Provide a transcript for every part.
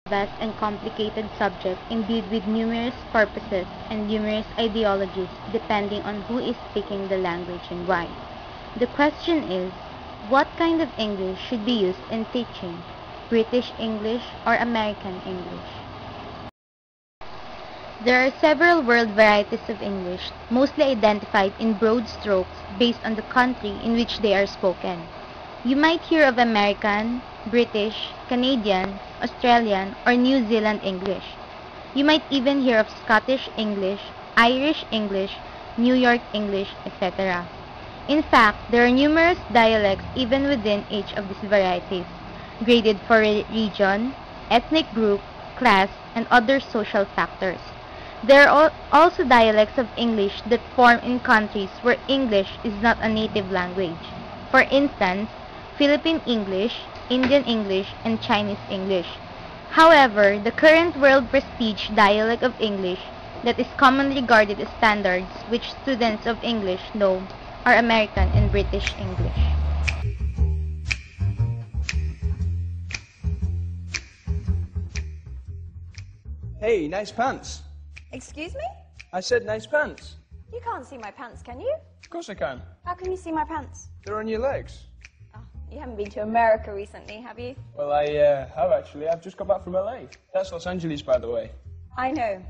vast and complicated subject imbued with numerous purposes and numerous ideologies depending on who is speaking the language and why. The question is, what kind of English should be used in teaching? British English or American English? There are several world varieties of English, mostly identified in broad strokes based on the country in which they are spoken. You might hear of American, British, Canadian, Australian, or New Zealand English. You might even hear of Scottish English, Irish English, New York English, etc. In fact, there are numerous dialects even within each of these varieties, graded for region, ethnic group, class, and other social factors. There are also dialects of English that form in countries where English is not a native language. For instance, Philippine English, Indian English, and Chinese English. However, the current world prestige dialect of English that is commonly regarded as standards which students of English know are American and British English. Hey, nice pants. Excuse me? I said nice pants. You can't see my pants, can you? Of course I can. How can you see my pants? They're on your legs. Oh, you haven't been to America recently, have you? Well, I have actually. I've just got back from LA. That's Los Angeles, by the way. I know.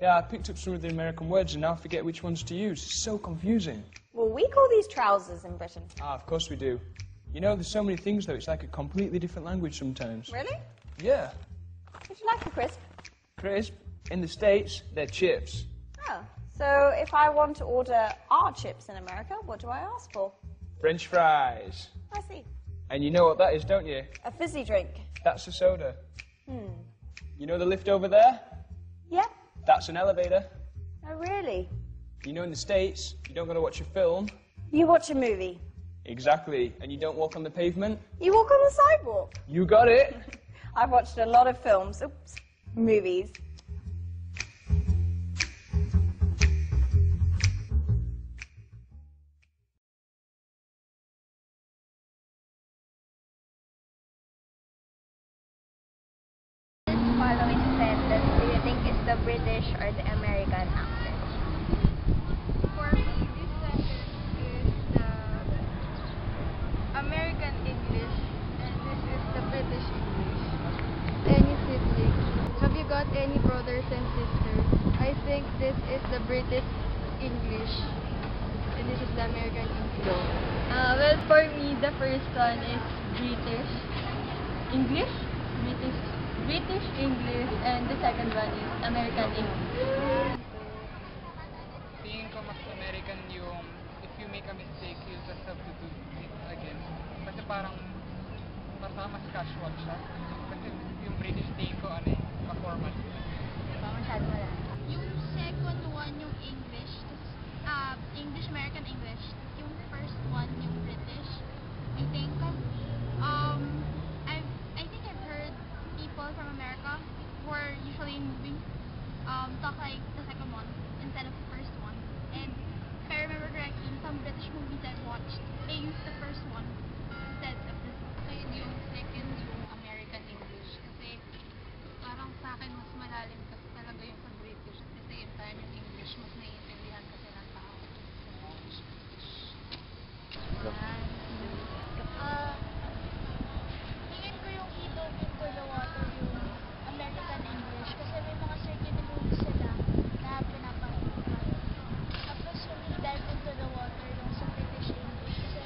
Yeah, I picked up some of the American words and now I forget which ones to use. It's so confusing. Well, we call these trousers in Britain. Ah, of course we do. You know, there's so many things, though. It's like a completely different language sometimes. Really? Yeah. Would you like a crisp? Crisp. In the States, they're chips. Oh, so if I want to order our chips in America, what do I ask for? French fries. I see. And you know what that is, don't you? A fizzy drink. That's a soda. You know the lift over there? Yeah? That's an elevator. Oh, really? You know in the States, you don't go to watch a film. You watch a movie. Exactly. And you don't walk on the pavement. You walk on the sidewalk. You got it. I've watched a lot of films. Oops. Movies. Following sentence do you think is the British or the American accent? For me, this sentence is the American English and this is the British English. Any siblings? Have you got any brothers and sisters? I think this is the British English and this is the American English. Well, for me, the first one is British English. British English and the second one is American English. Tingin ko mas American yung if you make a mistake, you just have to do it again. Kasi parang mas casual siya. Kasi yung British tingin ko ma-formal. Masyado wala. Yung second one yung English, English, American English. Yung first one yung British. I think, I think I've heard people from America who are usually in movies talk like the second one instead of the first one. And if I remember correctly, in some British movies I've watched, they use the first one instead of this. Ayun yung second, yung American English. Kasi parang sa akin mas malalim kasi talaga yung sa British. At the same time, yung English mas naiintindihan kasi ng tao. Tingin ko yung idog into the water yung American English kasi may mga certain rules sila na pinapakinggan. Tapos yung dive into the water yung sa British English kasi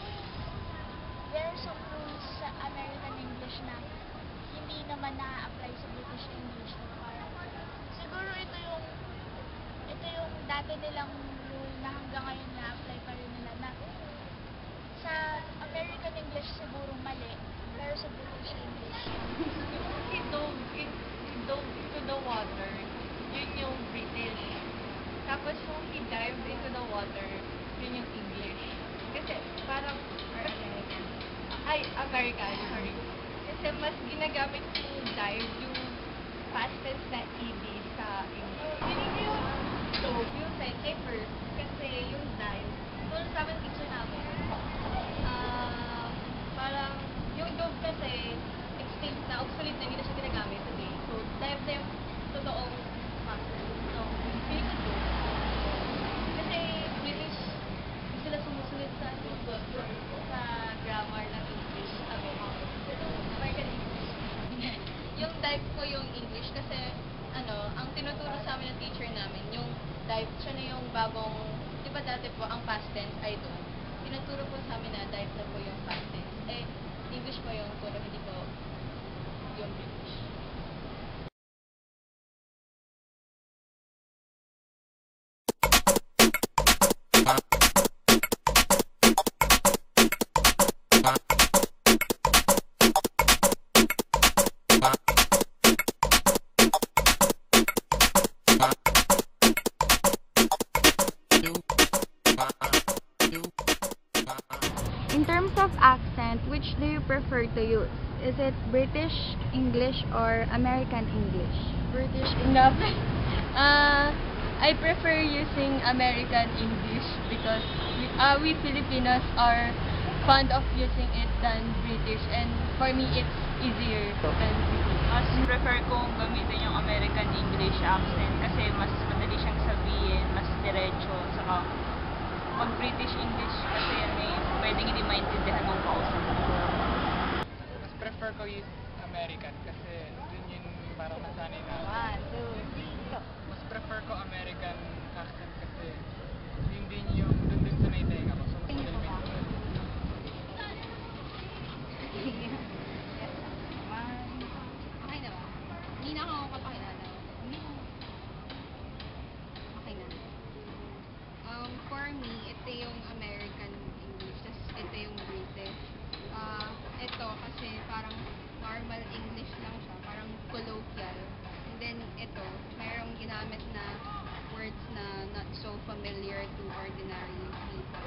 there are some rules sa American English na hindi naman na-apply sa British English. Parang, siguro ito yung dati nilang rule na hanggang ngayon na-apply pa rin nila na sa American English siguro mali, pero sa British English. He dove into the water, yun yung British. Tapos yung he dived into the water, yun yung English. Kasi parang, or American. Ay, American, sorry. Kasi mas ginagamit yung dive, yung past tense na ed sa English. Yun yung dove, yung second first. Kasi yung dive, kung sa amin teacher namin, parang yung dove kasi extinct na, obsolete na, hindi na siya ginagamit today. So, yung dive ko yung English kasi ang tinuturo sa amin ng teacher namin, yung dive, siya na yung bagong, di ba dati po ang past tense ay do. Tinuturo po sa amin na dive na po yung past tense. English po yung turo, hindi po yung British. In terms of accent, which do you prefer to use? Is it British English or American English? British enough. I prefer using American English because we Filipinos are fond of using it than British, and for me it's easier than British. Mas prefer kong gamitin yung American English accent kasi mas madali siyang sabihin, mas diretso, saka pag British English kasi pwedeng hindi maintindihan ng kausap mo. Mas prefer ko yung American kasi dun yun parang nasanay na. 1, 2, 3, go. Mas prefer ko American accent kasi yun din yung dun din sa naitenga ko. So mas madali maintindihan. Okay na ba? Hindi na ako kapakilala. Okay na. For me, ito yung American English, tas ito yung British. Ito kasi parang normal English lang siya, parang colloquial. And then ito, mayroong ginamit na words na not so familiar to ordinary people.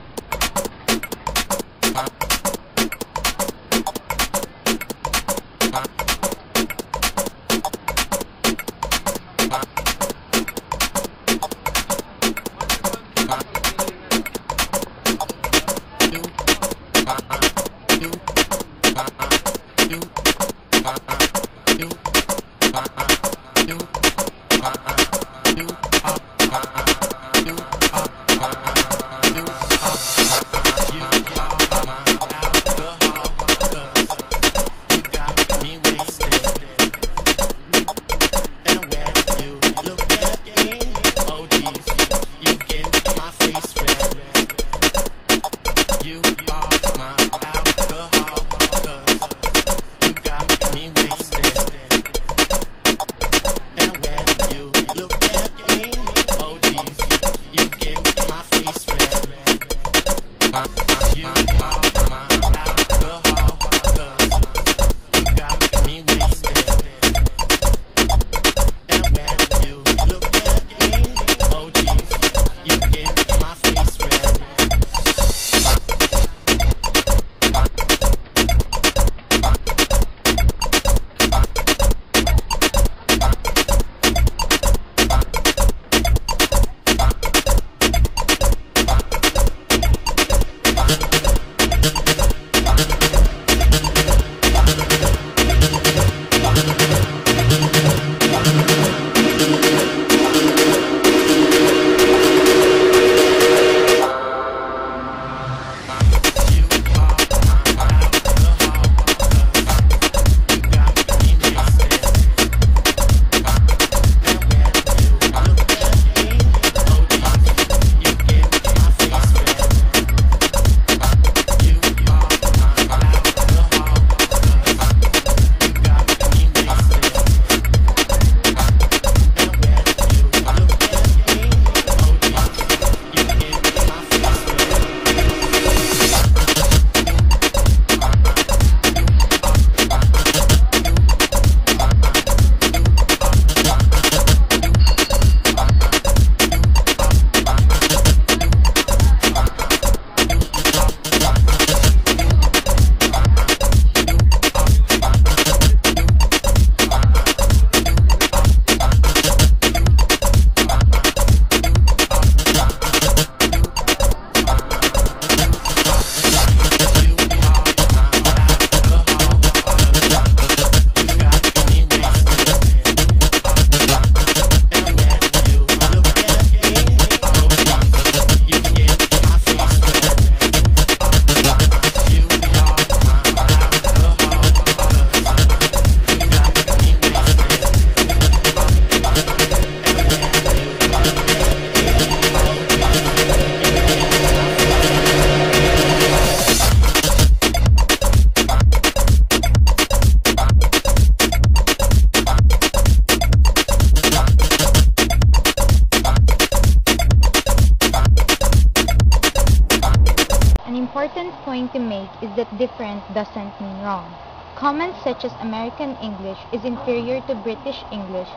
important point to make is that different doesn't mean wrong. Comments such as American English is inferior to British English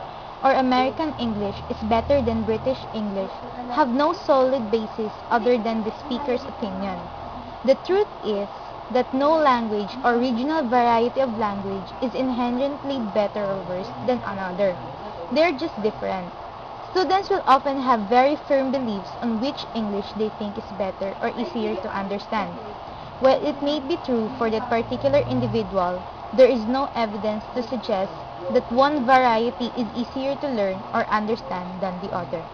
or American English is better than British English have no solid basis other than the speaker's opinion. The truth is that no language or regional variety of language is inherently better or worse than another. They're just different. Students will often have very firm beliefs on which English they think is better or easier to understand. While it may be true for that particular individual, there is no evidence to suggest that one variety is easier to learn or understand than the other.